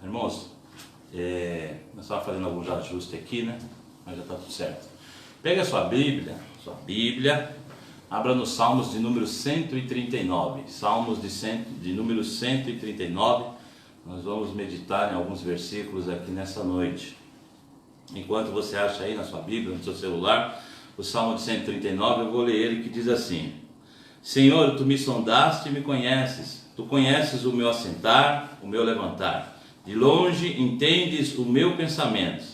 Irmãos, nós estávamos fazendo alguns ajustes aqui, né? Mas já está tudo certo. Pega a sua Bíblia, abra nos Salmos de número 139. Salmos de número 139. Nós vamos meditar em alguns versículos aqui nessa noite. Enquanto você acha aí na sua Bíblia, no seu celular, o Salmo de 139, eu vou ler ele, que diz assim: Senhor, tu me sondaste e me conheces. Tu conheces o meu assentar, o meu levantar. De longe entendes o meu pensamento.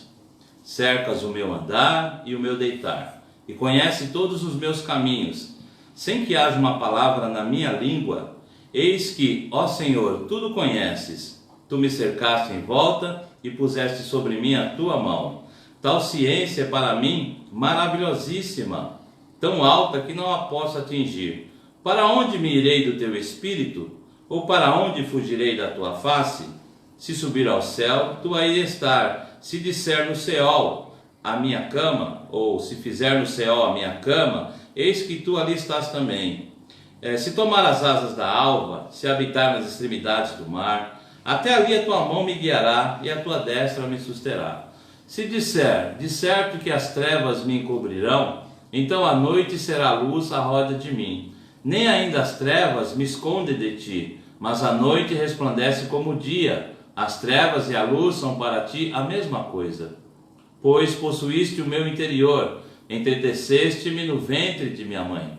Cercas o meu andar e o meu deitar. E conhece todos os meus caminhos. Sem que haja uma palavra na minha língua. Eis que, ó Senhor, tudo conheces. Tu me cercaste em volta e puseste sobre mim a tua mão. Tal ciência é para mim maravilhosíssima, tão alta que não a posso atingir. Para onde me irei do teu espírito? Ou para onde fugirei da tua face? Se subir ao céu, tu aí estar. Se disser no Seol a minha cama, ou se fizer no Seol a minha cama, eis que tu ali estás também. Se tomar as asas da alva, se habitar nas extremidades do mar, até ali a tua mão me guiará e a tua destra me susterá. Se disser, de certo que as trevas me encobrirão, então a noite será luz à roda de mim. Nem ainda as trevas me escondem de ti, mas a noite resplandece como o dia. As trevas e a luz são para ti a mesma coisa. Pois possuíste o meu interior, entreteceste-me no ventre de minha mãe.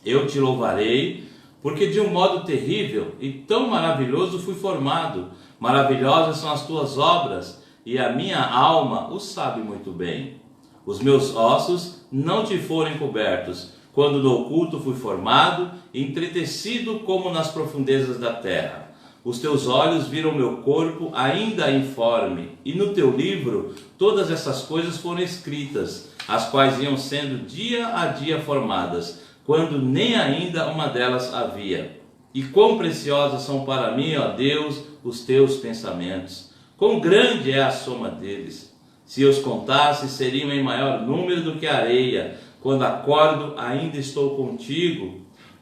Eu te louvarei, porque de um modo terrível e tão maravilhoso fui formado. Maravilhosas são as tuas obras, e a minha alma o sabe muito bem. Os meus ossos não te foram encobertos, quando no oculto fui formado, entretecido como nas profundezas da terra. Os teus olhos viram meu corpo ainda informe, e no teu livro todas essas coisas foram escritas, as quais iam sendo dia a dia formadas, quando nem ainda uma delas havia. E quão preciosas são para mim, ó Deus, os teus pensamentos! Quão grande é a soma deles! Se eu os contasse, seriam em maior número do que a areia. Quando acordo, ainda estou contigo.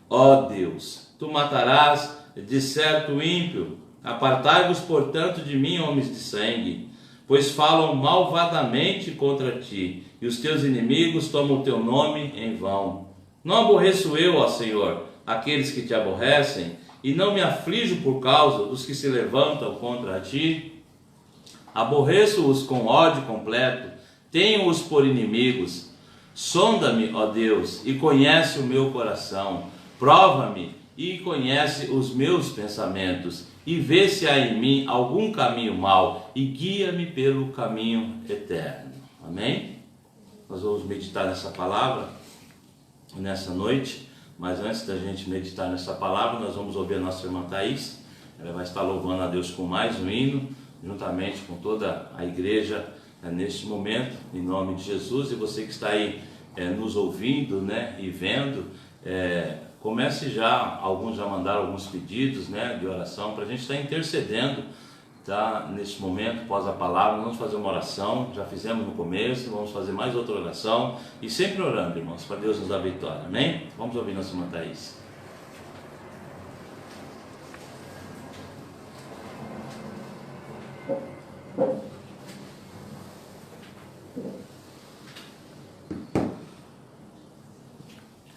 Ó Deus, tu matarás de certo o ímpio. Apartai-vos, portanto, de mim, homens de sangue, pois falam malvadamente contra ti, e os teus inimigos tomam o teu nome em vão. Não aborreço eu, ó Senhor, aqueles que te aborrecem, e não me aflijo por causa dos que se levantam contra ti. Aborreço-os com ódio completo, tenho-os por inimigos. Sonda-me, ó Deus, e conhece o meu coração. Prova-me e conhece os meus pensamentos, e vê se há em mim algum caminho mau, e guia-me pelo caminho eterno. Amém? Nós vamos meditar nessa palavra nessa noite, mas antes da gente meditar nessa palavra, nós vamos ouvir a nossa irmã Thaís. Ela vai estar louvando a Deus com mais um hino, juntamente com toda a igreja neste momento, em nome de Jesus. E você que está aí nos ouvindo, né, e vendo, comece já, alguns já mandaram alguns pedidos, né, de oração, para a gente estar intercedendo, tá, neste momento, após a palavra. Vamos fazer uma oração, já fizemos no começo, vamos fazer mais outra oração, e sempre orando, irmãos, para Deus nos dar vitória, amém? Vamos ouvir nossa irmã Thaís.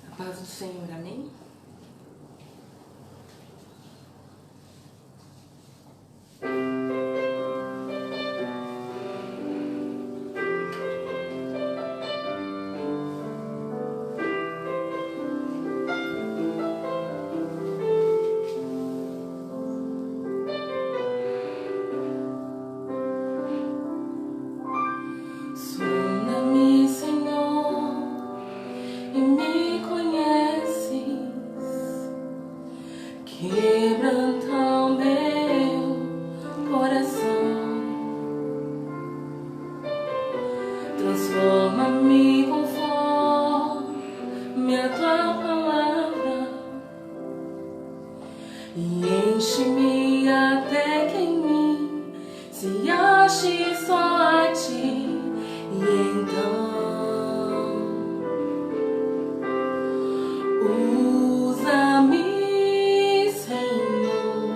A paz do Senhor, amém? Sonda-me, Senhor, e me conheces. Quebranta o meu coração. Transforma-me conforme a tua palavra, e enche-me até que em mim se ache só a ti. E então usa-me, Senhor,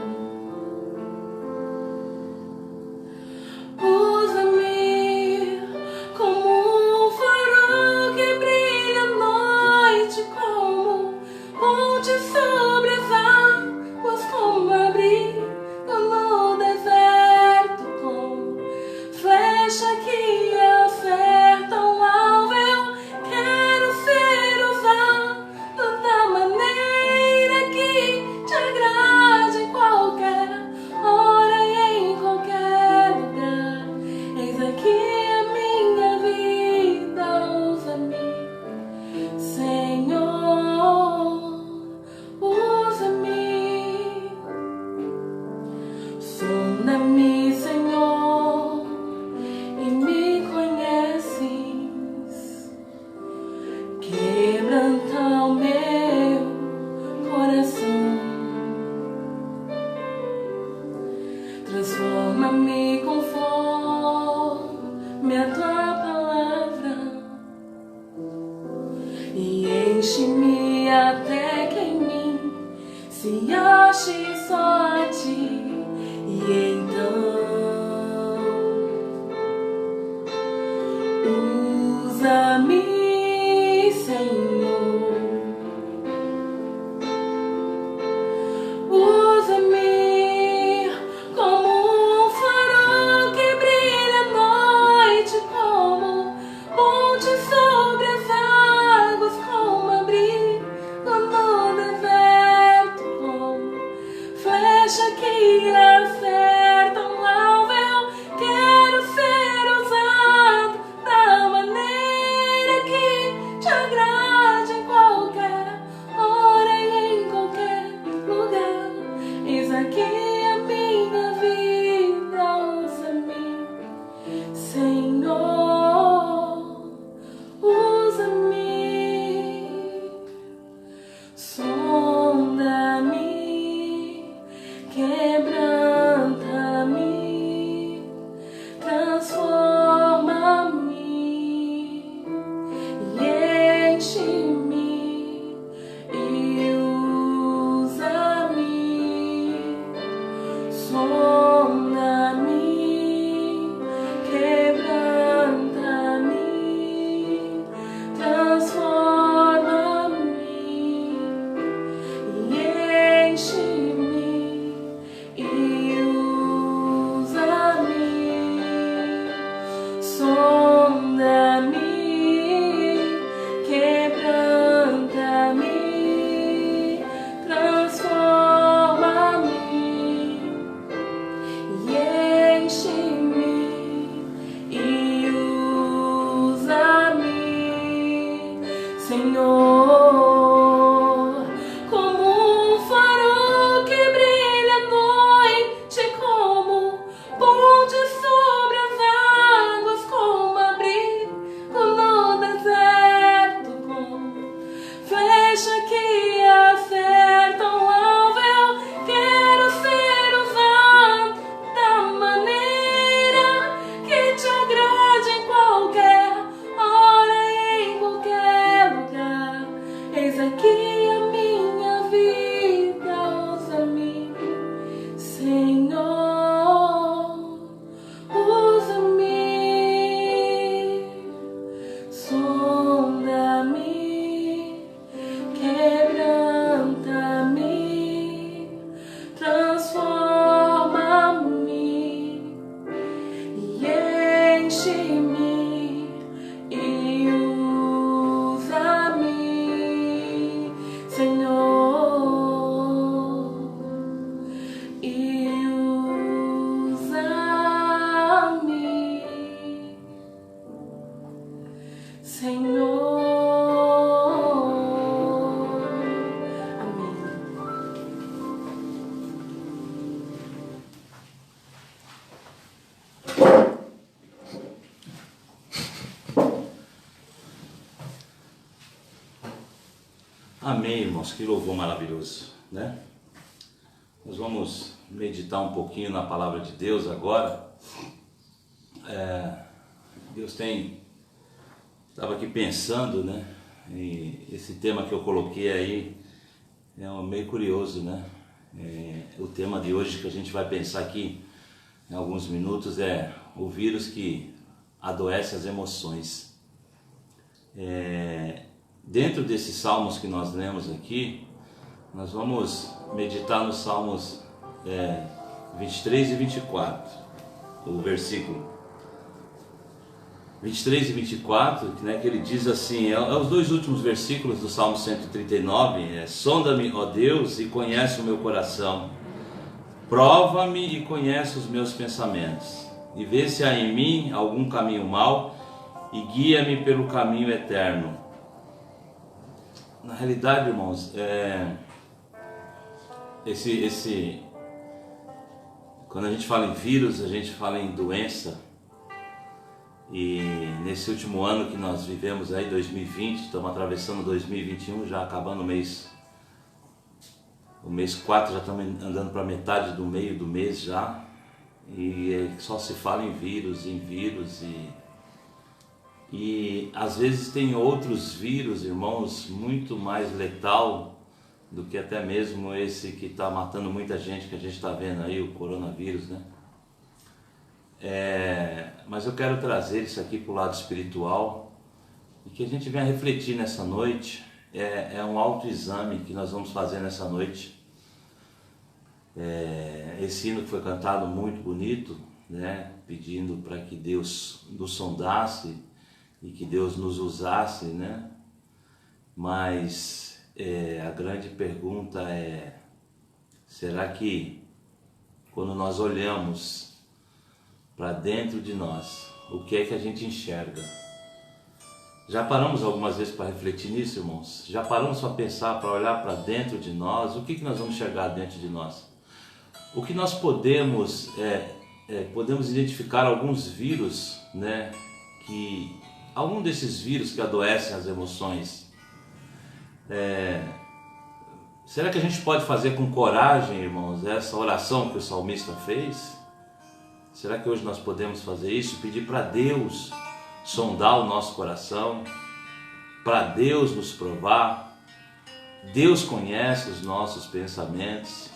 flecha que acerta um alvo, eu quero ser usado da maneira que te agrade em qualquer hora e em qualquer lugar. Eis aqui a minha vida, usa-me, Senhor. Amém, irmãos, que louvor maravilhoso, né? Nós vamos meditar um pouquinho na palavra de Deus agora. Deus estava aqui pensando, né? E esse tema que eu coloquei aí é meio curioso, né? O tema de hoje que a gente vai pensar aqui em alguns minutos é o vírus que adoece as emoções. Dentro desses salmos que nós lemos aqui, nós vamos meditar nos salmos 23 e 24, o versículo 23 e 24, né, que ele diz assim, os dois últimos versículos do Salmo 139, sonda-me, ó Deus, e conhece o meu coração, prova-me e conhece os meus pensamentos, e vê se há em mim algum caminho mau, e guia-me pelo caminho eterno. Na realidade, irmãos, quando a gente fala em vírus, a gente fala em doença. E nesse último ano que nós vivemos aí, 2020, estamos atravessando 2021, já acabando o mês 4, já estamos andando para metade do meio do mês já. E só se fala em vírus e às vezes tem outros vírus, irmãos, muito mais letal do que até mesmo esse que está matando muita gente, que a gente está vendo aí, o coronavírus, né? Mas eu quero trazer isso aqui para o lado espiritual e que a gente venha refletir nessa noite. É um autoexame que nós vamos fazer nessa noite. Esse hino que foi cantado muito bonito, né? Pedindo para que Deus nos sondasse e que Deus nos usasse, né? Mas a grande pergunta é: será que quando nós olhamos para dentro de nós, o que é que a gente enxerga? Já paramos algumas vezes para refletir nisso, irmãos? Já paramos para pensar, para olhar para dentro de nós? O que nós vamos enxergar dentro de nós? O que nós podemos identificar alguns vírus, né? Algum desses vírus que adoecem as emoções. Será que a gente pode fazer com coragem, irmãos, essa oração que o salmista fez? Será que hoje nós podemos fazer isso? Pedir para Deus sondar o nosso coração, para Deus nos provar. Deus conhece os nossos pensamentos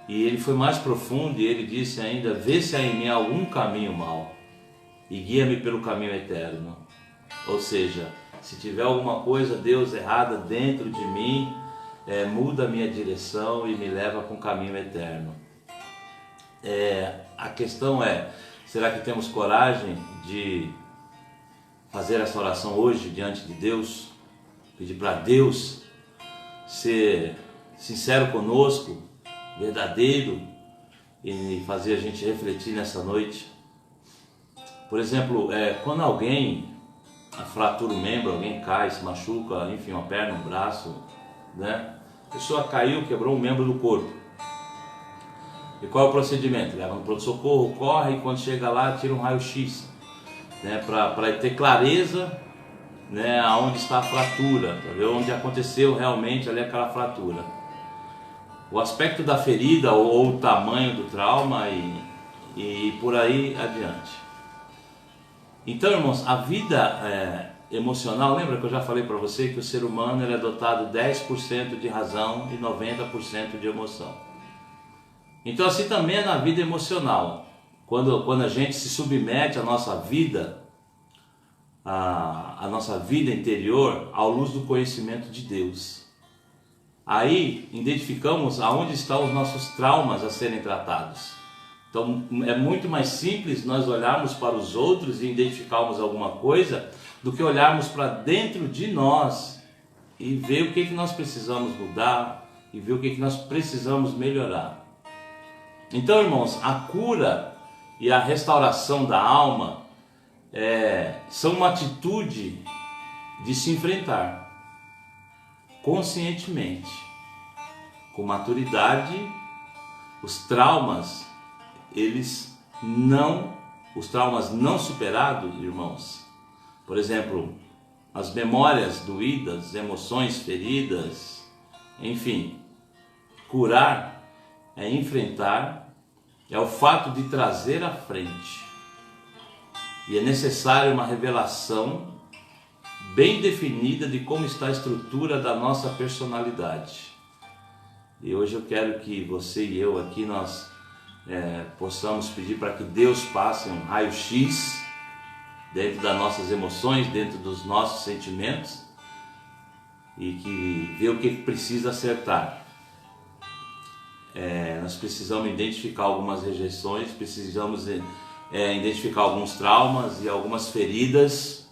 e Ele foi mais profundo e Ele disse ainda: vê se há em mim algum caminho mau e guia-me pelo caminho eterno. Ou seja, se tiver alguma coisa, Deus, errada dentro de mim, muda a minha direção e me leva para um caminho eterno. A questão é, será que temos coragem de fazer essa oração hoje diante de Deus? Pedir para Deus ser sincero conosco, verdadeiro, e fazer a gente refletir nessa noite. Por exemplo, quando alguém fratura um membro, alguém cai, se machuca, enfim, uma perna, um braço, né? A pessoa caiu, quebrou um membro do corpo. E qual é o procedimento? Leva no pronto-socorro, corre, e quando chega lá tira um raio-x, né, para ter clareza, né, aonde está a fratura, para ver onde aconteceu realmente ali aquela fratura. O aspecto da ferida ou o tamanho do trauma e por aí adiante. Então, irmãos, a vida emocional, lembra que eu já falei para você que o ser humano ele é dotado 10% de razão e 90% de emoção. Então assim também é na vida emocional. Quando a gente se submete à nossa vida, a nossa vida interior, à luz do conhecimento de Deus. Aí identificamos aonde estão os nossos traumas a serem tratados. Então é muito mais simples nós olharmos para os outros e identificarmos alguma coisa do que olharmos para dentro de nós e ver o que nós precisamos mudar e ver o que nós precisamos melhorar. Então, irmãos, a cura e a restauração da alma são uma atitude de se enfrentar conscientemente, com maturidade. Os traumas não superados, irmãos, por exemplo, as memórias doídas, emoções feridas, enfim, curar é enfrentar, é o fato de trazer à frente. E é necessário uma revelação bem definida de como está a estrutura da nossa personalidade. E hoje eu quero que você e eu aqui nós possamos pedir para que Deus passe um raio-x dentro das nossas emoções, dentro dos nossos sentimentos, e que vê o que precisa acertar. Nós precisamos identificar algumas rejeições, precisamos identificar alguns traumas e algumas feridas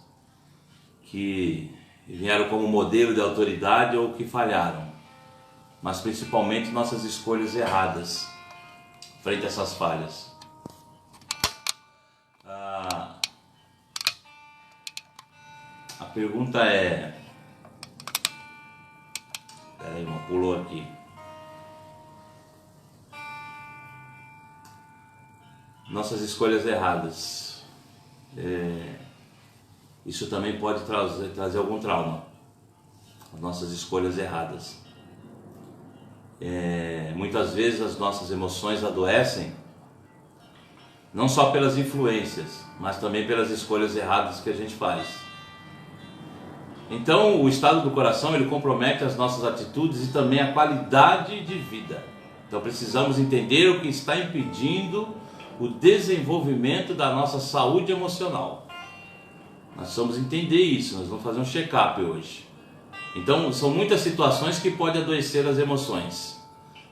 que vieram como modelo de autoridade ou que falharam, mas principalmente nossas escolhas erradas frente a essas falhas. A pergunta é... Peraí, irmão, pulou aqui. Nossas escolhas erradas. Isso também pode trazer algum trauma. As nossas escolhas erradas. Muitas vezes as nossas emoções adoecem, não só pelas influências, mas também pelas escolhas erradas que a gente faz. Então o estado do coração ele compromete as nossas atitudes e também a qualidade de vida. Então precisamos entender o que está impedindo o desenvolvimento da nossa saúde emocional. Nós vamos entender isso, nós vamos fazer um check-up hoje. Então são muitas situações que podem adoecer as emoções.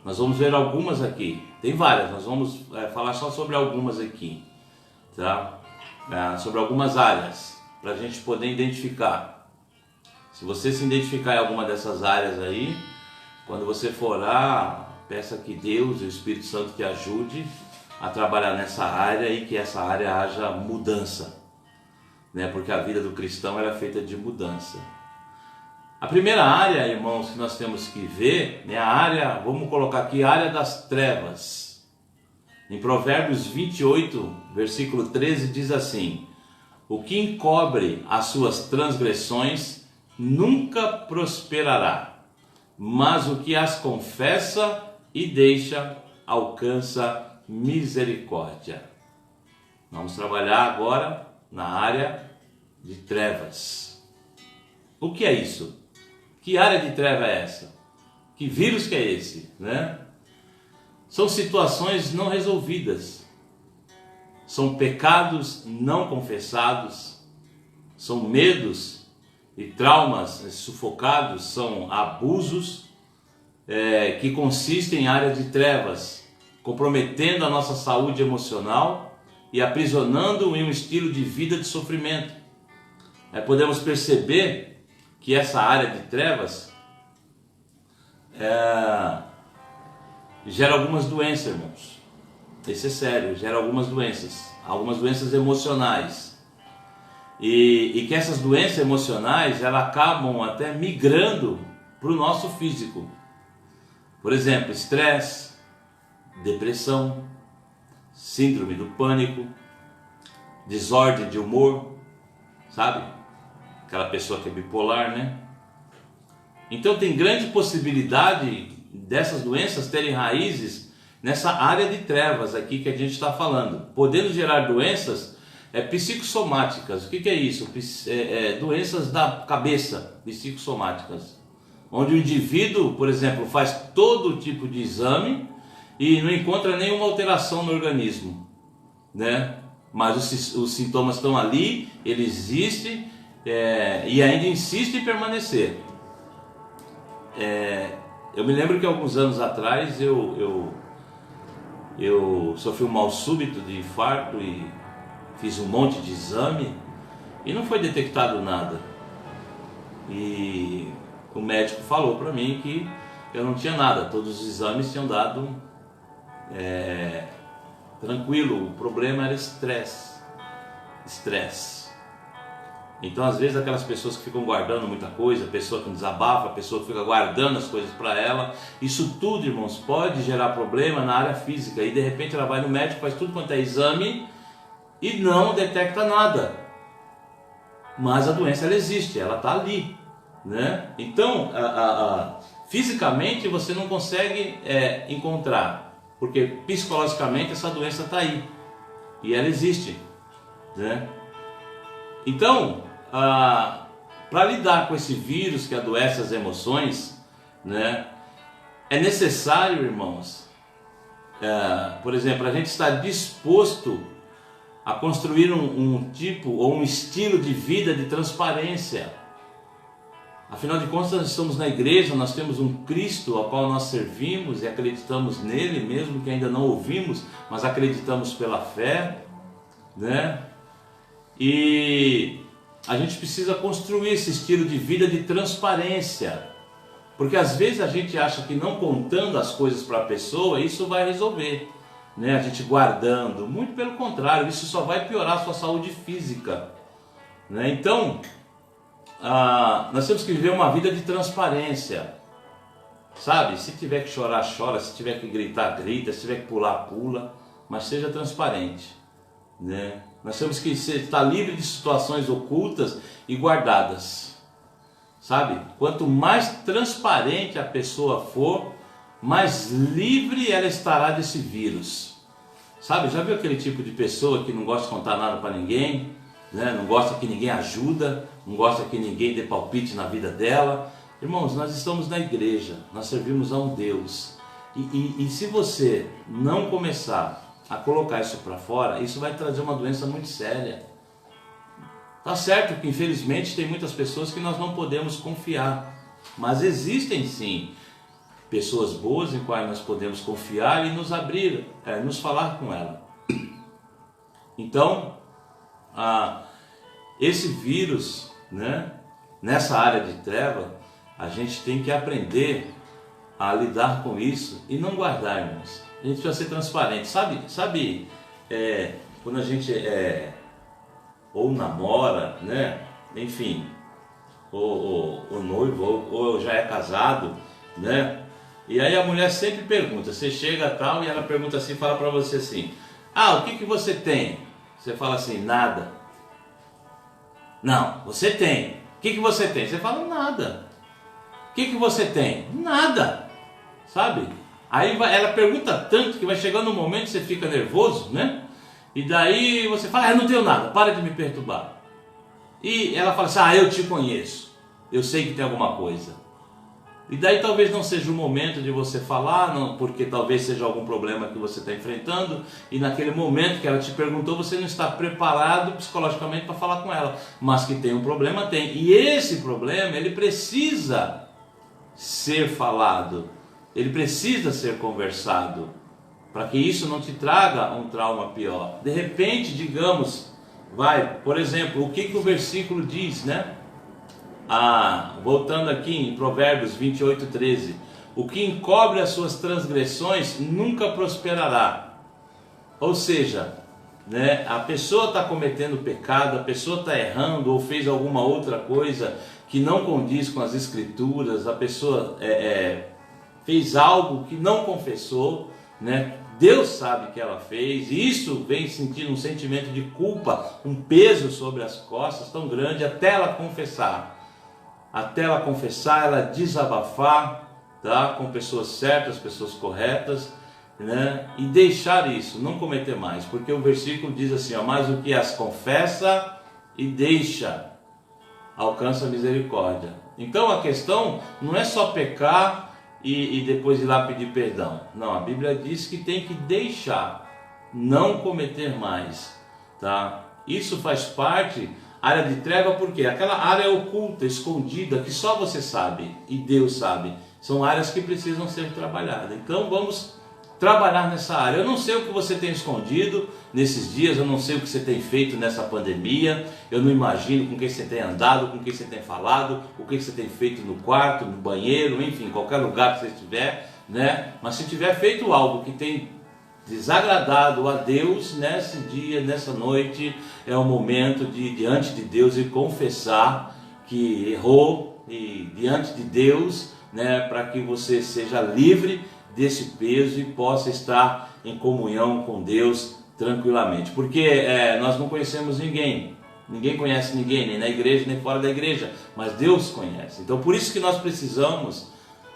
Nós vamos ver algumas aqui, tem várias, nós vamos falar só sobre algumas aqui, tá? Sobre algumas áreas, para a gente poder identificar. Se você se identificar em alguma dessas áreas aí, quando você for orar, peça que Deus e o Espírito Santo te ajude a trabalhar nessa área e que essa área haja mudança, né? Porque a vida do cristão ela é feita de mudança. A primeira área, irmãos, que nós temos que ver é a área, vamos colocar aqui, a área das trevas. Em Provérbios 28, versículo 13, diz assim: o que encobre as suas transgressões nunca prosperará, mas o que as confessa e deixa alcança misericórdia. Vamos trabalhar agora na área de trevas. O que é isso? Que área de treva é essa? Que vírus que é esse, né? São situações não resolvidas. São pecados não confessados. São medos e traumas sufocados. São abusos que consistem em área de trevas, comprometendo a nossa saúde emocional e aprisionando em um estilo de vida de sofrimento. Podemos perceber que essa área de trevas gera algumas doenças, irmãos. Isso é sério, gera algumas doenças emocionais. E que essas doenças emocionais, elas acabam até migrando para o nosso físico. Por exemplo, estresse, depressão, síndrome do pânico, desordem de humor, sabe? Aquela pessoa que é bipolar, né? Então tem grande possibilidade dessas doenças terem raízes nessa área de trevas aqui que a gente está falando, podendo gerar doenças psicossomáticas. O que é isso? Doenças da cabeça, psicossomáticas, onde o indivíduo, por exemplo, faz todo tipo de exame e não encontra nenhuma alteração no organismo, né? Mas os sintomas estão ali, ele existe, e ainda insiste em permanecer. Eu me lembro que alguns anos atrás eu sofri um mal súbito de infarto e fiz um monte de exame e não foi detectado nada. E o médico falou para mim que eu não tinha nada, todos os exames tinham dado tranquilo. O problema era estresse. Então, às vezes, aquelas pessoas que ficam guardando muita coisa, a pessoa que desabafa, a pessoa que fica guardando as coisas para ela, isso tudo, irmãos, pode gerar problema na área física. E de repente ela vai no médico, faz tudo quanto é exame e não detecta nada. Mas a doença ela existe, ela está ali, né? Então, fisicamente você não consegue encontrar, porque psicologicamente essa doença está aí e ela existe, né? Então, para lidar com esse vírus que adoece as emoções, né, é necessário, irmãos, por exemplo, a gente estar disposto a construir um tipo ou um estilo de vida de transparência. Afinal de contas, nós estamos na igreja, nós temos um Cristo ao qual nós servimos e acreditamos nele, mesmo que ainda não ouvimos, mas acreditamos pela fé, né? E a gente precisa construir esse estilo de vida de transparência, porque às vezes a gente acha que não contando as coisas para a pessoa, isso vai resolver, né? A gente guardando, muito pelo contrário, isso só vai piorar a sua saúde física, né? Então, nós temos que viver uma vida de transparência, sabe? Se tiver que chorar, chora, se tiver que gritar, grita, se tiver que pular, pula, mas seja transparente, né? Nós temos que estar livre de situações ocultas e guardadas, sabe? Quanto mais transparente a pessoa for, mais livre ela estará desse vírus, sabe? Já viu aquele tipo de pessoa que não gosta de contar nada para ninguém, né? Não gosta que ninguém ajuda, não gosta que ninguém dê palpite na vida dela? Irmãos, nós estamos na igreja, nós servimos a um Deus, e se você não começar a colocar isso para fora, isso vai trazer uma doença muito séria. Tá certo que infelizmente tem muitas pessoas que nós não podemos confiar, mas existem sim pessoas boas em quais nós podemos confiar e nos abrir, nos falar com ela. Então, esse vírus, né, nessa área de treva, a gente tem que aprender a lidar com isso e não guardar, irmãos. A gente precisa ser transparente. Sabe quando a gente ou namora, né? Enfim, ou noivo, ou já é casado, né? E aí a mulher sempre pergunta, você chega tal e ela pergunta assim, fala para você assim, o que você tem? Você fala assim, nada. Não, você tem. O que você tem? Você fala, nada. O que você tem? Nada. Sabe? Aí ela pergunta tanto que vai chegando um momento que você fica nervoso, né? E daí você fala, eu não tenho nada, para de me perturbar. E ela fala assim, eu te conheço, eu sei que tem alguma coisa. E daí talvez não seja o momento de você falar, não, porque talvez seja algum problema que você está enfrentando, e naquele momento que ela te perguntou, você não está preparado psicologicamente para falar com ela. Mas que tem um problema, tem. E esse problema, ele precisa ser falado, ele precisa ser conversado, para que isso não te traga um trauma pior. De repente, digamos, por exemplo, o que o versículo diz, né? Voltando aqui em Provérbios 28:13, o que encobre as suas transgressões nunca prosperará. Ou seja, né, a pessoa está cometendo pecado, a pessoa está errando ou fez alguma outra coisa que não condiz com as escrituras, a pessoa fez algo que não confessou, né? Deus sabe que ela fez, e isso vem sentindo um sentimento de culpa, um peso sobre as costas tão grande até ela confessar. Até ela confessar, ela desabafar, tá? Com pessoas certas, pessoas corretas, né? E deixar isso, não cometer mais, porque o versículo diz assim, mas o que as confessa e deixa, alcança a misericórdia. Então a questão não é só pecar e depois ir lá pedir perdão. Não, a Bíblia diz que tem que deixar, não cometer mais, tá? Isso faz parte. Área de treva, porque aquela área oculta, escondida, que só você sabe e Deus sabe, são áreas que precisam ser trabalhadas. Então vamos trabalhar nessa área. Eu não sei o que você tem escondido nesses dias, eu não sei o que você tem feito nessa pandemia, eu não imagino com quem você tem andado, com quem você tem falado, o que você tem feito no quarto, no banheiro, enfim, qualquer lugar que você estiver, né? Mas se tiver feito algo que tem desagradado a Deus nesse dia, nessa noite, é o momento de diante de Deus e confessar que errou e diante de Deus, né, para que você seja livre desse peso e possa estar em comunhão com Deus tranquilamente, porque nós não conhecemos ninguém conhece ninguém, nem na igreja nem fora da igreja, mas Deus conhece. Então por isso que nós precisamos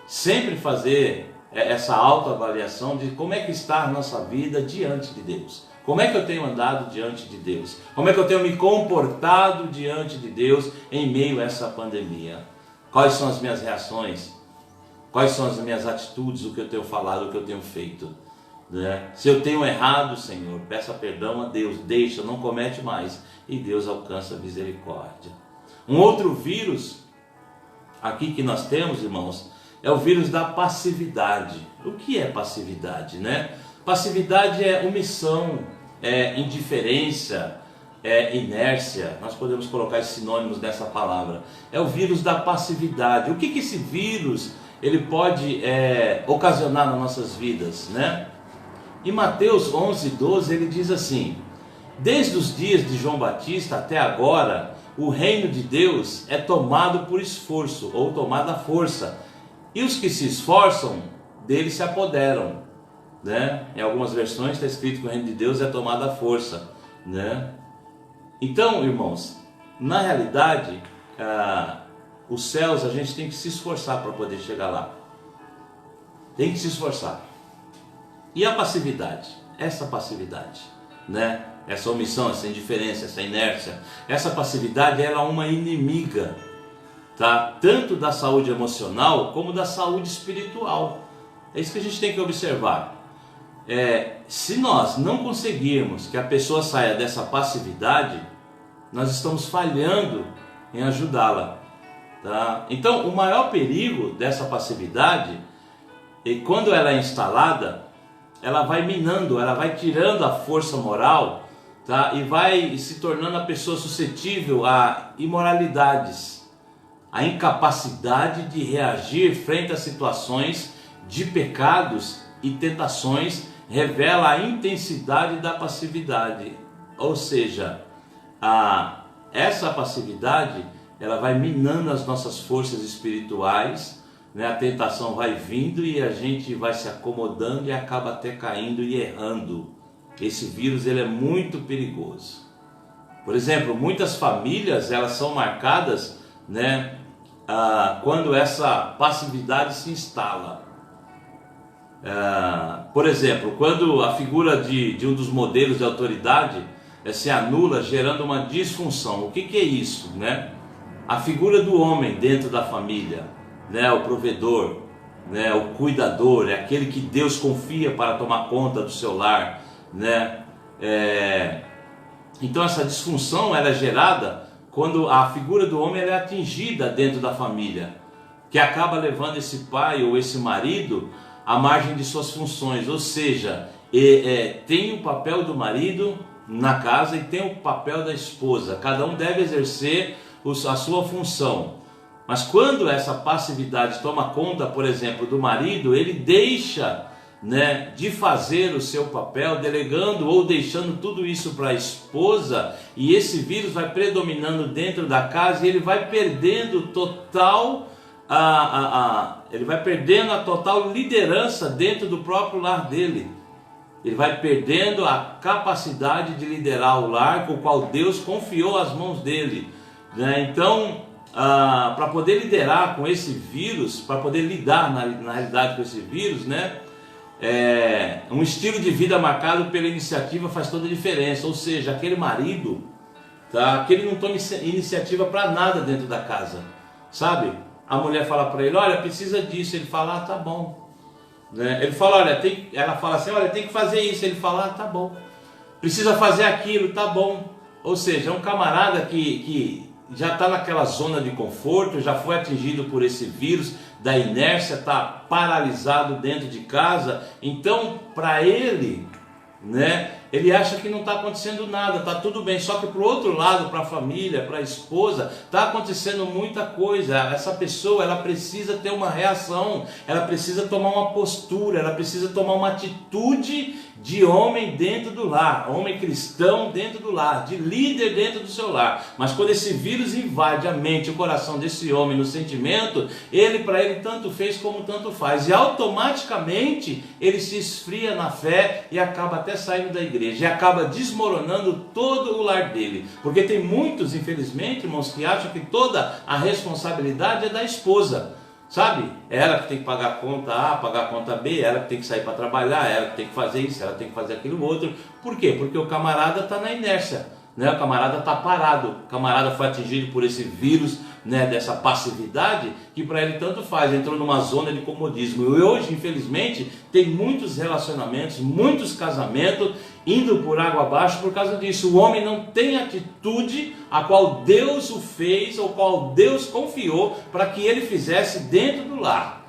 sempre fazer essa autoavaliação de como é que está a nossa vida diante de Deus. Como é que eu tenho andado diante de Deus? Como é que eu tenho me comportado diante de Deus em meio a essa pandemia? Quais são as minhas reações? Quais são as minhas atitudes? O que eu tenho falado, o que eu tenho feito? Né? Se eu tenho errado, Senhor, peça perdão a Deus, deixa, não comete mais. E Deus alcança a misericórdia. Um outro vírus aqui que nós temos, irmãos, é o vírus da passividade. O que é passividade, né? Passividade é omissão, é indiferença, é inércia. Nós podemos colocar esses sinônimos dessa palavra. É o vírus da passividade. O que esse vírus ele pode ocasionar nas nossas vidas, né? Em Mateus 11:12 ele diz assim: desde os dias de João Batista até agora, o reino de Deus é tomado por esforço, ou tomado à força, e os que se esforçam dele se apoderam, né? Em algumas versões está escrito que o reino de Deus é tomado à força, né? Então, irmãos, na realidade, os céus a gente tem que se esforçar para poder chegar lá. Tem que se esforçar. E a passividade? Essa passividade, né? Essa omissão, essa indiferença, essa inércia, essa passividade, ela é uma inimiga, tá? Tanto da saúde emocional como da saúde espiritual. É isso que a gente tem que observar. Se nós não conseguirmos que a pessoa saia dessa passividade, nós estamos falhando em ajudá-la, tá? Então o maior perigo dessa passividade é quando ela é instalada, ela vai minando, ela vai tirando a força moral, tá? E vai se tornando a pessoa suscetível a imoralidades, a incapacidade de reagir frente a situações de pecados e tentações revela a intensidade da passividade. Ou seja, essa passividade, ela vai minando as nossas forças espirituais, né? A tentação vai vindo e a gente vai se acomodando e acaba até caindo e errando. Esse vírus, ele é muito perigoso. Por exemplo, muitas famílias, elas são marcadas, né, quando essa passividade se instala. Por exemplo, quando a figura de um dos modelos de autoridade se anula, gerando uma disfunção. O que é isso, né? A figura do homem dentro da família, né? O provedor, né? O cuidador, é aquele que Deus confia para tomar conta do seu lar, né? Então essa disfunção, ela é gerada quando a figura do homem, ela é atingida dentro da família, que acaba levando esse pai ou esse marido à margem de suas funções. Ou seja, tem o papel do marido na casa e tem o papel da esposa. Cada um deve exercer a sua função. Mas quando essa passividade toma conta, por exemplo, do marido, ele deixa, né, de fazer o seu papel, delegando ou deixando tudo isso para a esposa, e esse vírus vai predominando dentro da casa e ele vai perdendo ele vai perdendo a total liderança dentro do próprio lar dele. Ele vai perdendo a capacidade de liderar o lar com o qual Deus confiou às mãos dele, né? Então, para poder liderar com esse vírus, para poder lidar na realidade com esse vírus, né? Um estilo de vida marcado pela iniciativa faz toda a diferença. Ou seja, aquele marido, tá, que ele não toma iniciativa para nada dentro da casa, sabe? A mulher fala para ele, olha, precisa disso, ele fala, tá bom, né? Ele fala, olha, ela fala assim, olha, tem que fazer isso, ele fala, tá bom. Precisa fazer aquilo, tá bom. Ou seja, é um camarada que já está naquela zona de conforto, já foi atingido por esse vírus da inércia, está paralisado dentro de casa. Então, para ele, né, ele acha que não está acontecendo nada, está tudo bem. Só que para o outro lado, para a família, para a esposa, está acontecendo muita coisa. Essa pessoa, ela precisa ter uma reação, ela precisa tomar uma postura, ela precisa tomar uma atitude de homem dentro do lar, homem cristão dentro do lar, de líder dentro do seu lar. Mas quando esse vírus invade a mente, o coração desse homem, no sentimento, para ele tanto fez como tanto faz, e automaticamente ele se esfria na fé e acaba até saindo da igreja, e acaba desmoronando todo o lar dele. Porque tem muitos, infelizmente, irmãos, que acham que toda a responsabilidade é da esposa. Sabe? É ela que tem que pagar a conta A, pagar a conta B, ela que tem que sair para trabalhar, ela que tem que fazer isso, ela tem que fazer aquilo outro. Por quê? Porque o camarada está na inércia, né? O camarada está parado, o camarada foi atingido por esse vírus, né, dessa passividade, que para ele tanto faz, entrou numa zona de comodismo. E hoje, infelizmente, tem muitos relacionamentos, muitos casamentos indo por água abaixo por causa disso. O homem não tem atitude a qual Deus o fez, ou qual Deus confiou para que ele fizesse dentro do lar.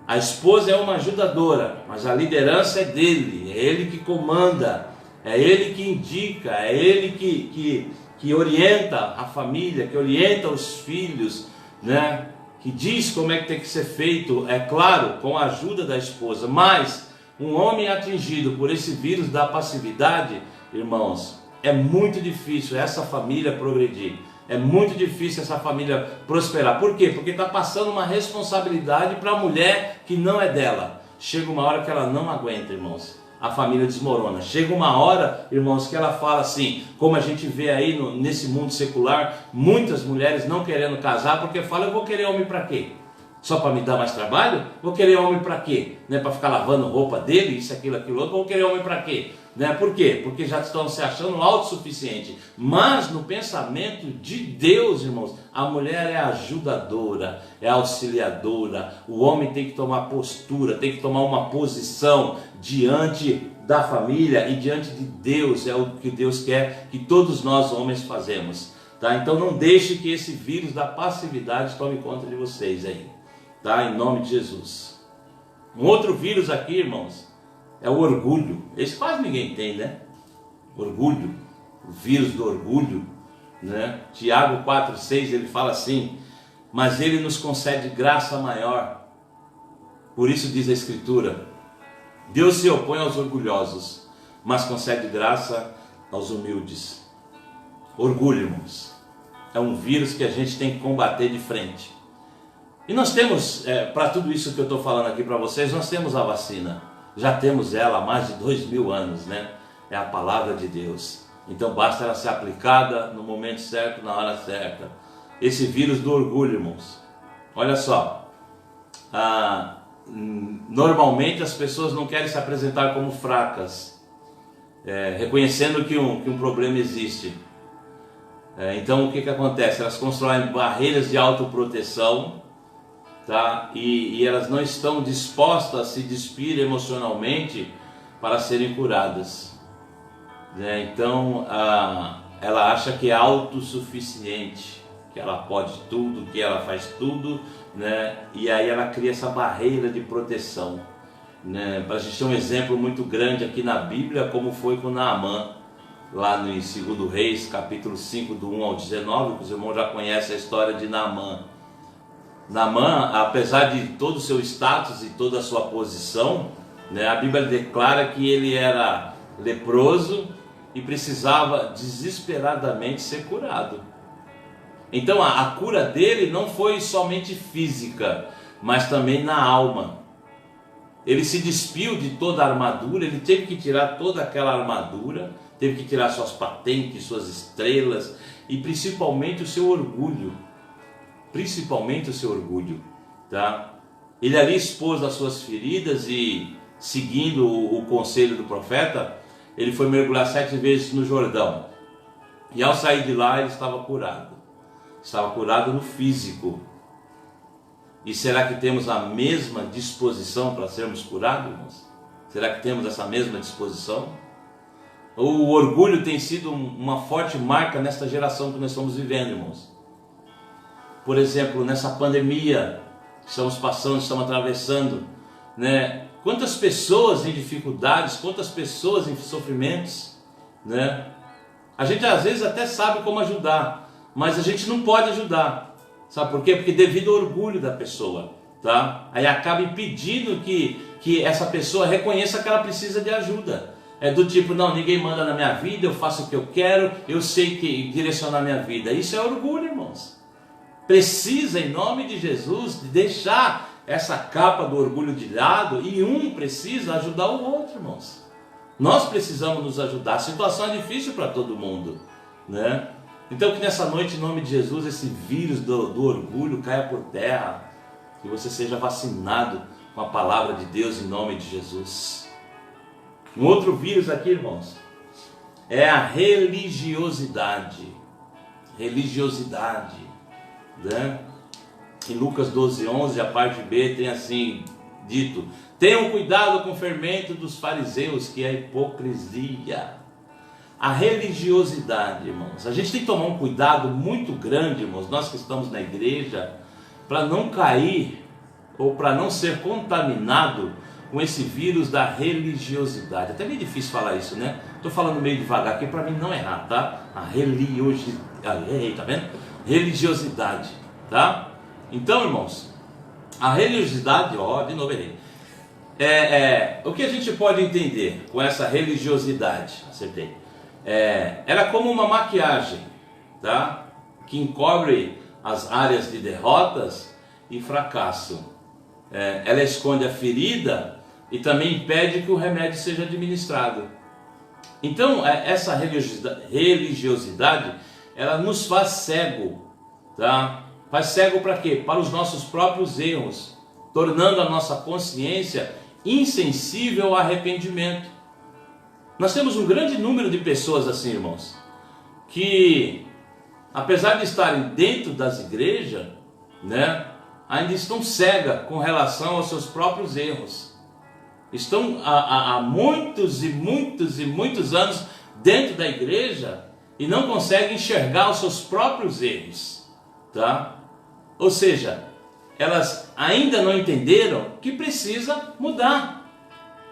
A esposa é uma ajudadora, mas a liderança é dele, é ele que comanda, é ele que indica, é ele que orienta a família, que orienta os filhos, né? Que diz como é que tem que ser feito, é claro, com a ajuda da esposa. Mas um homem atingido por esse vírus da passividade, irmãos, é muito difícil essa família progredir, é muito difícil essa família prosperar. Por quê? Porque está passando uma responsabilidade para a mulher que não é dela. Chega uma hora que ela não aguenta, irmãos, a família desmorona. Chega uma hora, irmãos, que ela fala assim, como a gente vê aí nesse mundo secular, muitas mulheres não querendo casar, porque falam, eu vou querer homem para quê? Só para me dar mais trabalho? Vou querer homem para quê? Né? Para ficar lavando roupa dele, isso, aquilo, aquilo outro. Vou querer homem para quê? Né? Por quê? Porque já estão se achando autossuficiente. Mas no pensamento de Deus, irmãos, a mulher é ajudadora, é auxiliadora. O homem tem que tomar postura, tem que tomar uma posição diante da família e diante de Deus. É o que Deus quer que todos nós homens fazemos, tá? Então não deixe que esse vírus da passividade tome conta de vocês aí, tá? Em nome de Jesus. Um outro vírus aqui, irmãos, é o orgulho. Esse quase ninguém tem, né? Orgulho, o vírus do orgulho, né? Tiago 4,6, ele fala assim, mas ele nos concede graça maior, Por isso diz a Escritura: Deus se opõe aos orgulhosos, mas concede graça aos humildes. Orgulho, irmãos, é um vírus que a gente tem que combater de frente. E nós temos, para tudo isso que eu estou falando aqui para vocês, nós temos a vacina. Já temos ela há mais de 2000 anos, né? É a palavra de Deus. Então basta ela ser aplicada no momento certo, na hora certa. Esse vírus do orgulho, irmãos, olha só, normalmente as pessoas não querem se apresentar como fracas, reconhecendo que um problema existe. Então o que acontece? Elas constroem barreiras de autoproteção, tá? E elas não estão dispostas a se despir emocionalmente para serem curadas. Então ela acha que é autossuficiente, que ela pode tudo, que ela faz tudo, né? E aí ela cria essa barreira de proteção, né? Para a gente ter um exemplo muito grande aqui na Bíblia, como foi com Naamã, lá no 2 Reis, capítulo 5, do 1 ao 19, que os irmãos já conhecem a história de Naamã. Naamã, apesar de todo o seu status e toda a sua posição, né, a Bíblia declara que ele era leproso e precisava desesperadamente ser curado. Então a cura dele não foi somente física, mas também na alma. Ele se despiu de toda a armadura, ele teve que tirar toda aquela armadura, teve que tirar suas patentes, suas estrelas e principalmente o seu orgulho. Principalmente o seu orgulho, tá? Ele ali expôs as suas feridas e, seguindo o conselho do profeta, ele foi mergulhar 7 vezes no Jordão. E ao sair de lá ele estava curado. Estava curado no físico. E será que temos a mesma disposição para sermos curados, irmãos? Será que temos essa mesma disposição? O orgulho tem sido uma forte marca nesta geração que nós estamos vivendo, irmãos. Por exemplo, nessa pandemia que estamos passando, estamos atravessando, né? Quantas pessoas em dificuldades, quantas pessoas em sofrimentos, né? A gente às vezes até sabe como ajudar, mas a gente não pode ajudar. Sabe por quê? Porque devido ao orgulho da pessoa, tá? Aí acaba impedindo que essa pessoa reconheça que ela precisa de ajuda. É do tipo, não, ninguém manda na minha vida, eu faço o que eu quero, eu sei que direcionar a minha vida. Isso é orgulho, irmãos. Precisa, em nome de Jesus, deixar essa capa do orgulho de lado e um precisa ajudar o outro, irmãos. Nós precisamos nos ajudar. A situação é difícil para todo mundo, né? Então que nessa noite, em nome de Jesus, esse vírus do orgulho caia por terra, que você seja vacinado com a palavra de Deus em nome de Jesus. Um outro vírus aqui, irmãos, é a religiosidade. Religiosidade, né? Em Lucas 12:11, a parte B tem assim dito: tenham cuidado com o fermento dos fariseus, que é a hipocrisia. A religiosidade, irmãos, a gente tem que tomar um cuidado muito grande, irmãos, nós que estamos na igreja, para não cair ou para não ser contaminado com esse vírus da religiosidade. Até meio difícil falar isso, né? Estou falando meio devagar aqui para mim não errar, tá? A religiosidade, tá vendo? Religiosidade, tá? Então, irmãos, a religiosidade, de novo errei. O que a gente pode entender com essa religiosidade? Acertei. Ela é como uma maquiagem, tá? Que encobre as áreas de derrotas e fracasso. Ela esconde a ferida e também impede que o remédio seja administrado. Então, essa religiosidade, ela nos faz cego, tá? Faz cego para quê? Para os nossos próprios erros, tornando a nossa consciência insensível ao arrependimento. Nós temos um grande número de pessoas assim, irmãos, que apesar de estarem dentro das igrejas, né, ainda estão cegas com relação aos seus próprios erros. Estão há muitos e muitos e muitos anos dentro da igreja e não conseguem enxergar os seus próprios erros, tá? Ou seja, elas ainda não entenderam que precisa mudar.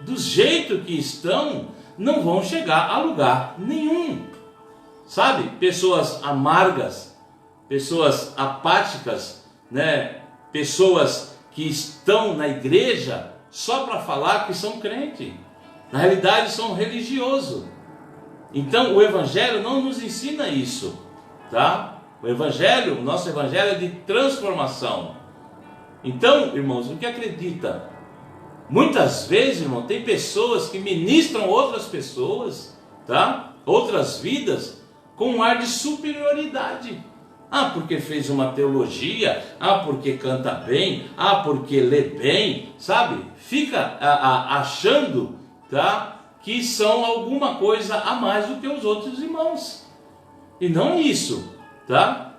Do jeito que estão, não vão chegar a lugar nenhum. Sabe? Pessoas amargas, pessoas apáticas, né? Pessoas que estão na igreja só para falar que são crente. Na realidade são religiosos. Então o Evangelho não nos ensina isso, tá? O nosso Evangelho é de transformação. Então, irmãos, o que acredita? Muitas vezes, irmão, tem pessoas que ministram outras pessoas, tá? Outras vidas, com um ar de superioridade. Ah, porque fez uma teologia, ah, porque canta bem, ah, porque lê bem, sabe? Fica achando, tá, que são alguma coisa a mais do que os outros irmãos. E não isso, tá?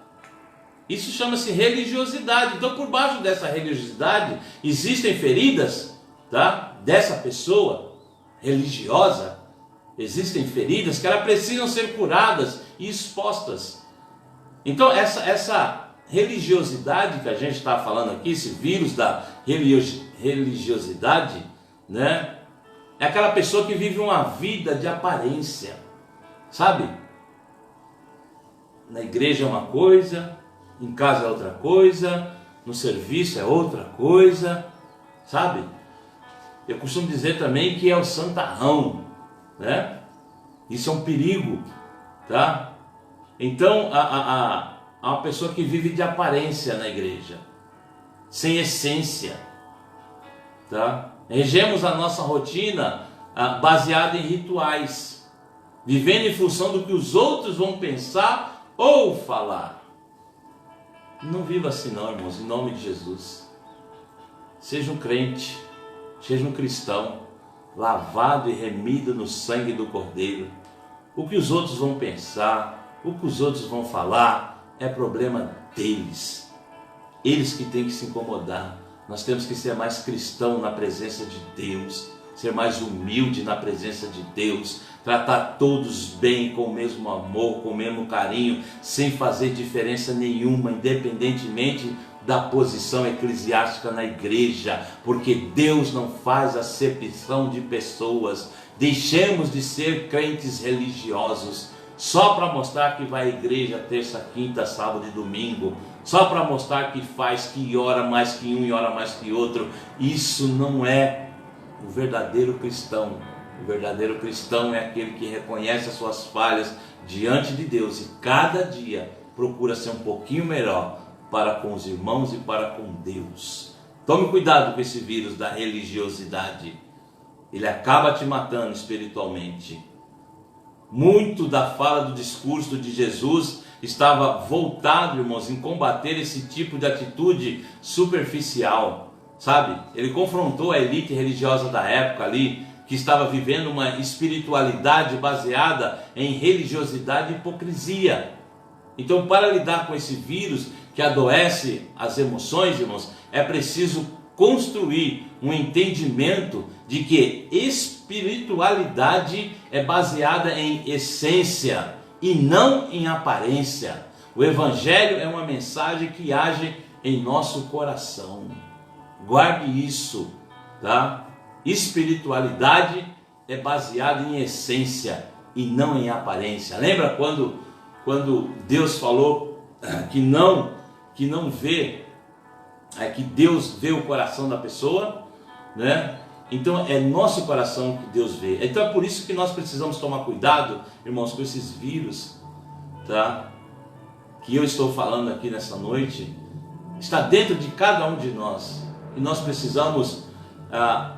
Isso chama-se religiosidade. Então, por baixo dessa religiosidade, existem feridas, tá, dessa pessoa religiosa. Existem feridas que elas precisam ser curadas e expostas. Então essa religiosidade que a gente está falando aqui, esse vírus da religiosidade, né, é aquela pessoa que vive uma vida de aparência, sabe? Na igreja é uma coisa, em casa é outra coisa, no serviço é outra coisa, sabe? Eu costumo dizer também que é o santarrão, né? Isso é um perigo, tá? Então, há uma pessoa que vive de aparência na igreja, sem essência, tá? Regemos a nossa rotina baseada em rituais, vivendo em função do que os outros vão pensar ou falar. Não viva assim não, irmãos, em nome de Jesus. Seja um crente, seja um cristão, lavado e remido no sangue do Cordeiro. O que os outros vão pensar, o que os outros vão falar, é problema deles. Eles que têm que se incomodar. Nós temos que ser mais cristão na presença de Deus, ser mais humilde na presença de Deus, tratar todos bem, com o mesmo amor, com o mesmo carinho, sem fazer diferença nenhuma, independentemente da posição eclesiástica na igreja, porque Deus não faz acepção de pessoas. Deixemos de ser crentes religiosos só para mostrar que vai à igreja terça, quinta, sábado e domingo, só para mostrar que faz, que ora mais que um e ora mais que outro. Isso não é o verdadeiro cristão. O verdadeiro cristão é aquele que reconhece as suas falhas diante de Deus e cada dia procura ser um pouquinho melhor para com os irmãos e para com Deus. Tome cuidado com esse vírus da religiosidade. Ele acaba te matando espiritualmente. Muito da fala do discurso de Jesus estava voltado, irmãos, em combater esse tipo de atitude superficial, sabe? Ele confrontou a elite religiosa da época ali, que estava vivendo uma espiritualidade baseada em religiosidade e hipocrisia. Então, para lidar com esse vírus que adoece as emoções, irmãos, é preciso construir um entendimento de que espiritualidade é baseada em essência e não em aparência. O Evangelho é uma mensagem que age em nosso coração. Guarde isso, tá? Espiritualidade é baseada em essência e não em aparência. Lembra quando Deus falou que não vê, que Deus vê o coração da pessoa, né? Então é nosso coração que Deus vê. Então é por isso que nós precisamos tomar cuidado, irmãos, com esses vírus, tá? Que eu estou falando aqui nessa noite, está dentro de cada um de nós e nós precisamos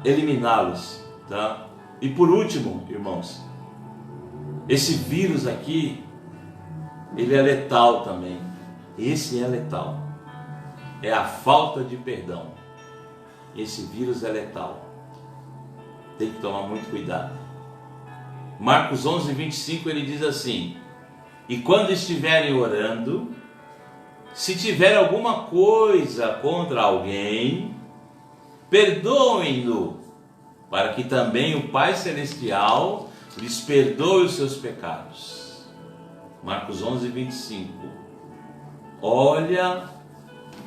eliminá-los, tá? E por último, irmãos, esse vírus aqui, ele é letal também. Esse é letal. É a falta de perdão. Esse vírus é letal. Tem que tomar muito cuidado. Marcos 11:25 ele diz assim: e quando estiverem orando, se tiver alguma coisa contra alguém, perdoem-no, para que também o Pai Celestial lhes perdoe os seus pecados. Marcos 11:25. Olha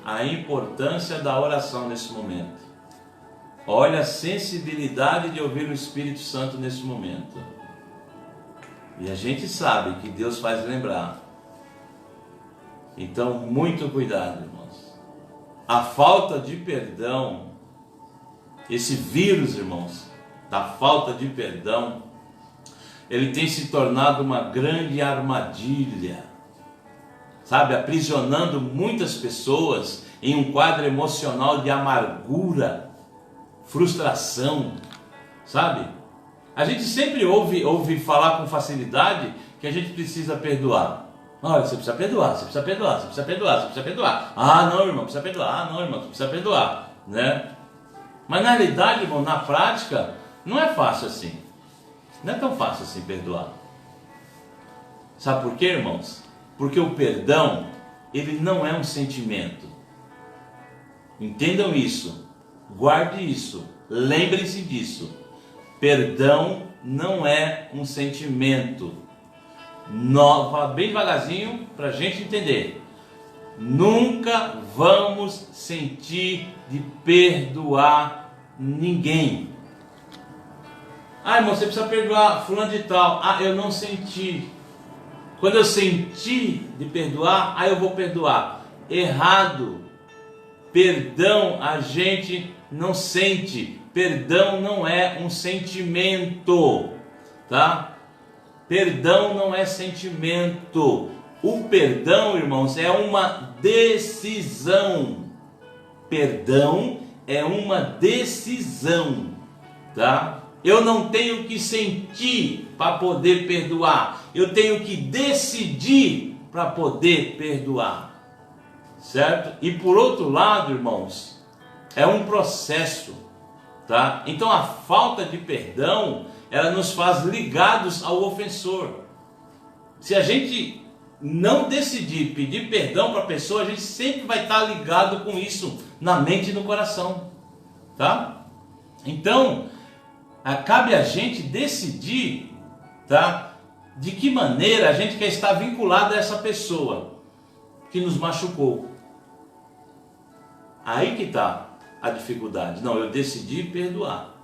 a importância da oração nesse momento. Olha a sensibilidade de ouvir o Espírito Santo nesse momento. E a gente sabe que Deus faz lembrar. Então, muito cuidado, irmãos. a falta de perdão, esse vírus, irmãos, da falta de perdão, ele tem se tornado uma grande armadilha, sabe, aprisionando muitas pessoas em um quadro emocional de amargura, frustração, sabe? A gente sempre ouve falar com facilidade que a gente precisa perdoar. Olha, você precisa perdoar, você precisa perdoar, você precisa perdoar, você precisa perdoar. Ah, não, irmão, precisa perdoar. Ah, não, irmão, precisa perdoar, né? Mas na realidade, irmão, na prática, não é fácil assim. Não é tão fácil assim perdoar. Sabe por quê, irmãos? Porque o perdão, ele não é um sentimento. Entendam isso. Guarde isso. Lembre-se disso. Perdão não é um sentimento. Fala bem devagarzinho para a gente entender. Nunca vamos sentir de perdoar ninguém. Ah, irmão, você precisa perdoar fulano de tal. Ah, eu não senti. Quando eu senti de perdoar, aí eu vou perdoar. Errado. Perdão a gente não sente. Perdão não é um sentimento, tá? Perdão não é sentimento. O perdão, irmãos, é uma decisão. Perdão é uma decisão, tá? Eu não tenho que sentir para poder perdoar. Eu tenho que decidir para poder perdoar. Certo? E por outro lado, irmãos, é um processo, tá? Então a falta de perdão, ela nos faz ligados ao ofensor. Se a gente não decidir pedir perdão para a pessoa, a gente sempre vai estar ligado com isso na mente e no coração, tá? Então, cabe a gente decidir, tá? De que maneira a gente quer estar vinculado a essa pessoa que nos machucou. Aí que está a dificuldade. Não, eu decidi perdoar,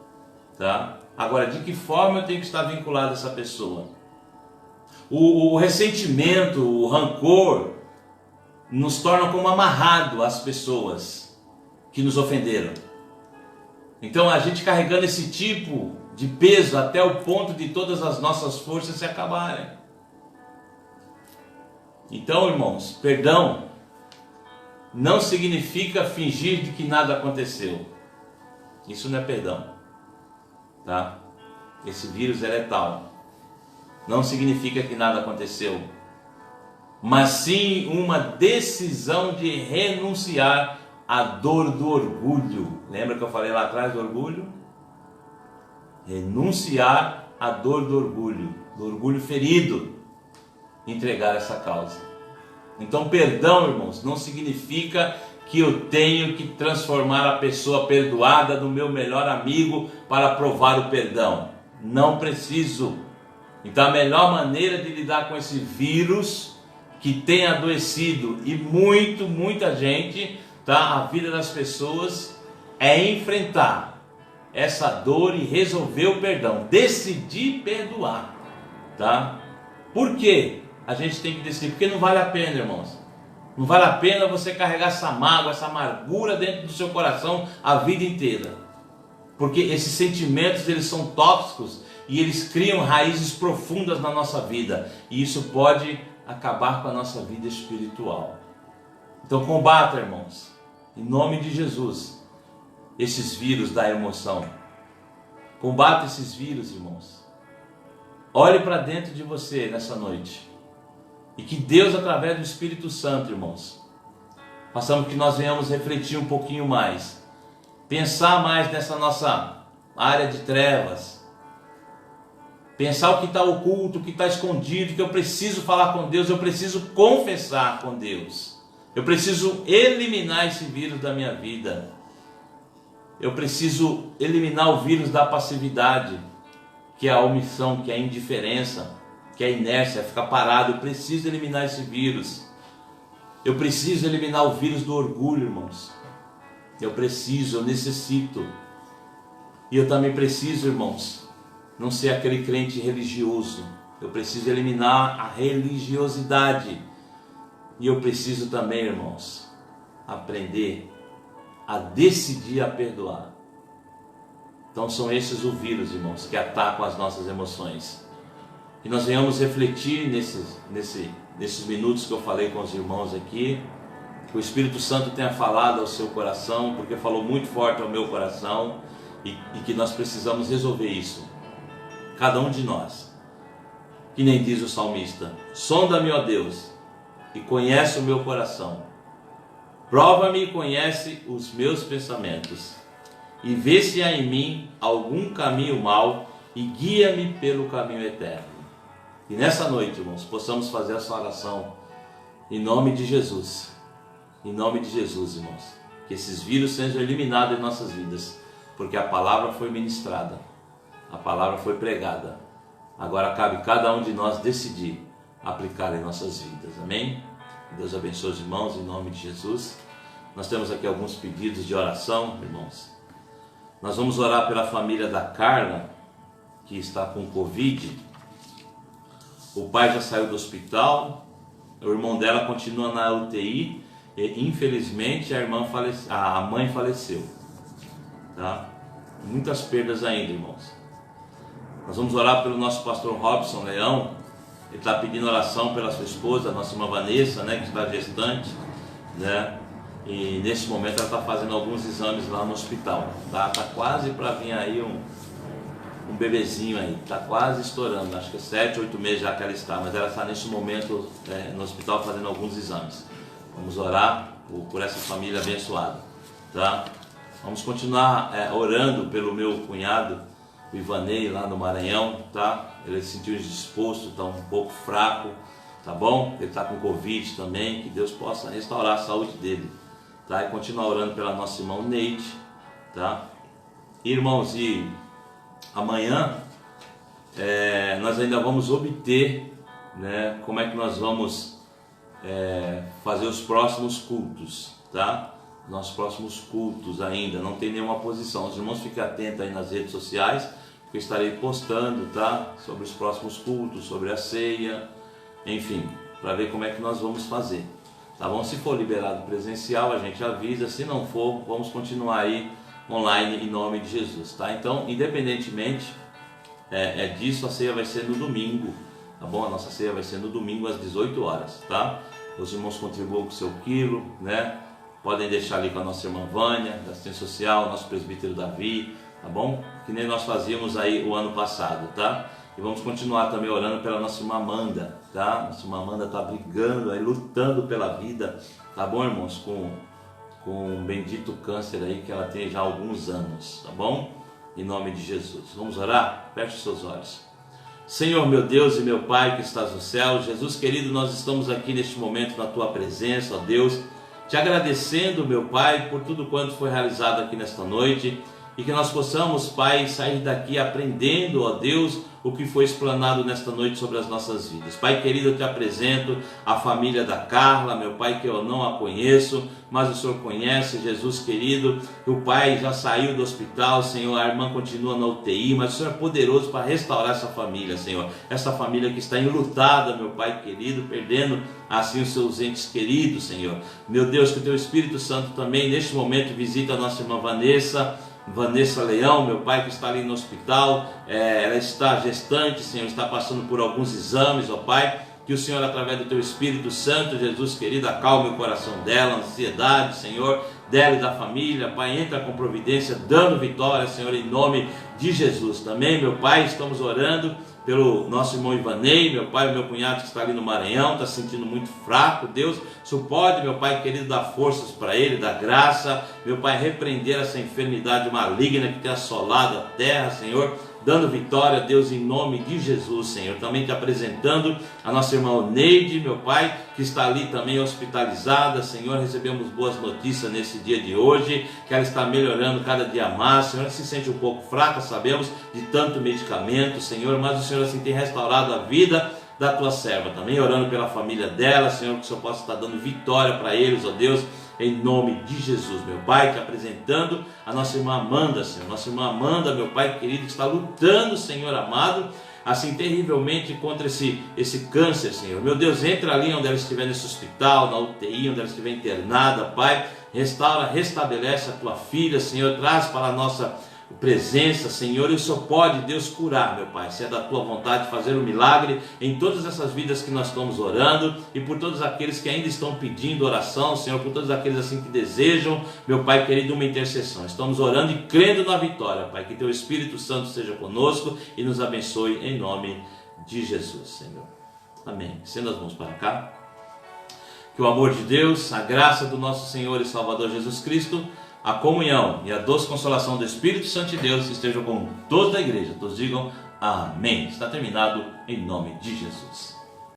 tá? Agora, de que forma eu tenho que estar vinculado a essa pessoa? O ressentimento, o rancor, nos torna como amarrado às pessoas que nos ofenderam. Então, a gente carregando esse tipo de peso até o ponto de todas as nossas forças se acabarem. Então, irmãos, perdão não significa fingir de que nada aconteceu. Isso não é perdão, tá? Esse vírus é letal. Não significa que nada aconteceu, mas sim uma decisão de renunciar à dor do orgulho. Lembra que eu falei lá atrás do orgulho? Renunciar à dor do orgulho ferido, entregar essa causa. Então, perdão, irmãos, não significa que eu tenho que transformar a pessoa perdoada no meu melhor amigo para provar o perdão. Não preciso. Então, a melhor maneira de lidar com esse vírus que tem adoecido e muita gente, tá? A vida das pessoas é enfrentar essa dor e resolver o perdão. Decidir perdoar, tá? Por quê? A gente tem que decidir, porque não vale a pena, irmãos. Não vale a pena você carregar essa mágoa, essa amargura dentro do seu coração a vida inteira. Porque esses sentimentos, eles são tóxicos e eles criam raízes profundas na nossa vida. E isso pode acabar com a nossa vida espiritual. Então combata, irmãos, em nome de Jesus, esses vírus da emoção. Combata esses vírus, irmãos. Olhe para dentro de você nessa noite. E que Deus, através do Espírito Santo, irmãos, façamos que nós venhamos refletir um pouquinho mais, pensar mais nessa nossa área de trevas, pensar o que está oculto, o que está escondido, que eu preciso falar com Deus, eu preciso confessar com Deus, eu preciso eliminar esse vírus da minha vida, eu preciso eliminar o vírus da passividade, que é a omissão, que é a indiferença, que é a inércia, ficar parado. Eu preciso eliminar esse vírus. Eu preciso eliminar o vírus do orgulho, irmãos. Eu necessito. E eu também preciso, irmãos, não ser aquele crente religioso. Eu preciso eliminar a religiosidade. E eu preciso também, irmãos, aprender a decidir a perdoar. Então são esses o vírus, irmãos, que atacam as nossas emoções. Que nós venhamos refletir nesses minutos que eu falei com os irmãos aqui, que o Espírito Santo tenha falado ao seu coração, porque falou muito forte ao meu coração, e que nós precisamos resolver isso, cada um de nós. Que nem diz o salmista: sonda-me, ó Deus, e conhece o meu coração, prova-me e conhece os meus pensamentos, e vê se há em mim algum caminho mau, e guia-me pelo caminho eterno. E nessa noite, irmãos, possamos fazer essa oração em nome de Jesus. Em nome de Jesus, irmãos. Que esses vírus sejam eliminados em nossas vidas, porque a palavra foi ministrada, a palavra foi pregada. Agora cabe cada um de nós decidir aplicar em nossas vidas. Amém? Deus abençoe os irmãos em nome de Jesus. Nós temos aqui alguns pedidos de oração, irmãos. Nós vamos orar pela família da Carla, que está com Covid. O pai já saiu do hospital, o irmão dela continua na UTI e infelizmente a mãe faleceu. Tá? Muitas perdas ainda, irmãos. Nós vamos orar pelo nosso pastor Robson Leão. Ele está pedindo oração pela sua esposa, a nossa irmã Vanessa, né, que está gestante, né? E nesse momento ela está fazendo alguns exames lá no hospital. Tá quase para vir aí um bebezinho aí, está quase estourando, acho que é 7, 8 meses já que ela está, mas ela está nesse momento no hospital fazendo alguns exames. Vamos orar por essa família abençoada, tá? Vamos continuar orando pelo meu cunhado, o Ivanei, lá no Maranhão, tá? Ele se sentiu indisposto, está um pouco fraco, tá bom? Ele está com Covid também, que Deus possa restaurar a saúde dele, tá? E continuar orando pela nossa irmã Neide, tá? Irmãos, e amanhã nós ainda vamos obter, né, como é que nós vamos fazer os próximos cultos, tá? Nossos próximos cultos ainda, não tem nenhuma posição. Os irmãos fiquem atentos aí nas redes sociais, porque eu estarei postando, tá? Sobre os próximos cultos, sobre a ceia, enfim, para ver como é que nós vamos fazer, tá bom? Se for liberado presencial, a gente avisa, se não for, vamos continuar aí online em nome de Jesus, tá? Então, independentemente disso, a ceia vai ser no domingo, tá bom? A nossa ceia vai ser no domingo às 18 horas, tá? Os irmãos contribuam com o seu quilo, né? Podem deixar ali com a nossa irmã Vânia, da assistência social, nosso presbítero Davi, tá bom? Que nem nós fazíamos aí o ano passado, tá? E vamos continuar também orando pela nossa irmã Amanda, tá? Nossa irmã Amanda tá brigando aí, lutando pela vida, tá bom, irmãos? Com um bendito câncer aí que ela tem já há alguns anos, tá bom? Em nome de Jesus. Vamos orar? Feche os seus olhos. Senhor, meu Deus e meu Pai que estás no céu, Jesus querido, nós estamos aqui neste momento na Tua presença, ó Deus, te agradecendo, meu Pai, por tudo quanto foi realizado aqui nesta noite, e que nós possamos, Pai, sair daqui aprendendo, ó Deus, o que foi explanado nesta noite sobre as nossas vidas. Pai querido, eu te apresento a família da Carla, meu Pai, que eu não a conheço, mas o Senhor conhece, Jesus querido, que o pai já saiu do hospital, Senhor, a irmã continua na UTI, mas o Senhor é poderoso para restaurar essa família, Senhor, essa família que está enlutada, meu Pai querido, perdendo assim os seus entes queridos, Senhor. Meu Deus, que o Teu Espírito Santo também neste momento visita a nossa irmã Vanessa Leão, meu Pai, que está ali no hospital, ela está gestante, Senhor, está passando por alguns exames, ó Pai, que o Senhor, através do Teu Espírito Santo, Jesus querido, acalme o coração dela, a ansiedade, Senhor, dela e da família, Pai, entra com providência, dando vitória, Senhor, em nome de Jesus. Também, meu Pai, estamos orando pelo nosso irmão Ivanei, meu Pai, o meu cunhado que está ali no Maranhão, está se sentindo muito fraco, Deus, o Senhor pode, meu Pai querido, dar forças para ele, dar graça, meu Pai, repreender essa enfermidade maligna que tem assolado a terra, Senhor, dando vitória, Deus, em nome de Jesus, Senhor. Também te apresentando a nossa irmã Neide, meu Pai, que está ali também hospitalizada, Senhor, recebemos boas notícias nesse dia de hoje, que ela está melhorando cada dia mais, Senhor, ela se sente um pouco fraca, sabemos, de tanto medicamento, Senhor, mas o Senhor assim tem restaurado a vida da tua serva, também orando pela família dela, Senhor, que o Senhor possa estar dando vitória para eles, ó Deus, em nome de Jesus, meu Pai, te apresentando a nossa irmã Amanda, Senhor, nossa irmã Amanda, meu Pai querido, que está lutando, Senhor amado, assim terrivelmente contra esse câncer, Senhor. Meu Deus, entra ali onde ela estiver nesse hospital, na UTI, onde ela estiver internada, Pai, restaura, restabelece a tua filha, Senhor, traz para a nossa presença, Senhor, e o Senhor pode, Deus, curar, meu Pai, se é da tua vontade fazer um milagre em todas essas vidas que nós estamos orando e por todos aqueles que ainda estão pedindo oração, Senhor, por todos aqueles assim que desejam, meu Pai querido, uma intercessão. Estamos orando e crendo na vitória, Pai, que teu Espírito Santo seja conosco e nos abençoe em nome de Jesus, Senhor. Amém. Estenda as mãos para cá. Que o amor de Deus, a graça do nosso Senhor e Salvador Jesus Cristo, a comunhão e a doce consolação do Espírito Santo de Deus estejam com todos da igreja. Todos digam amém. Está terminado em nome de Jesus.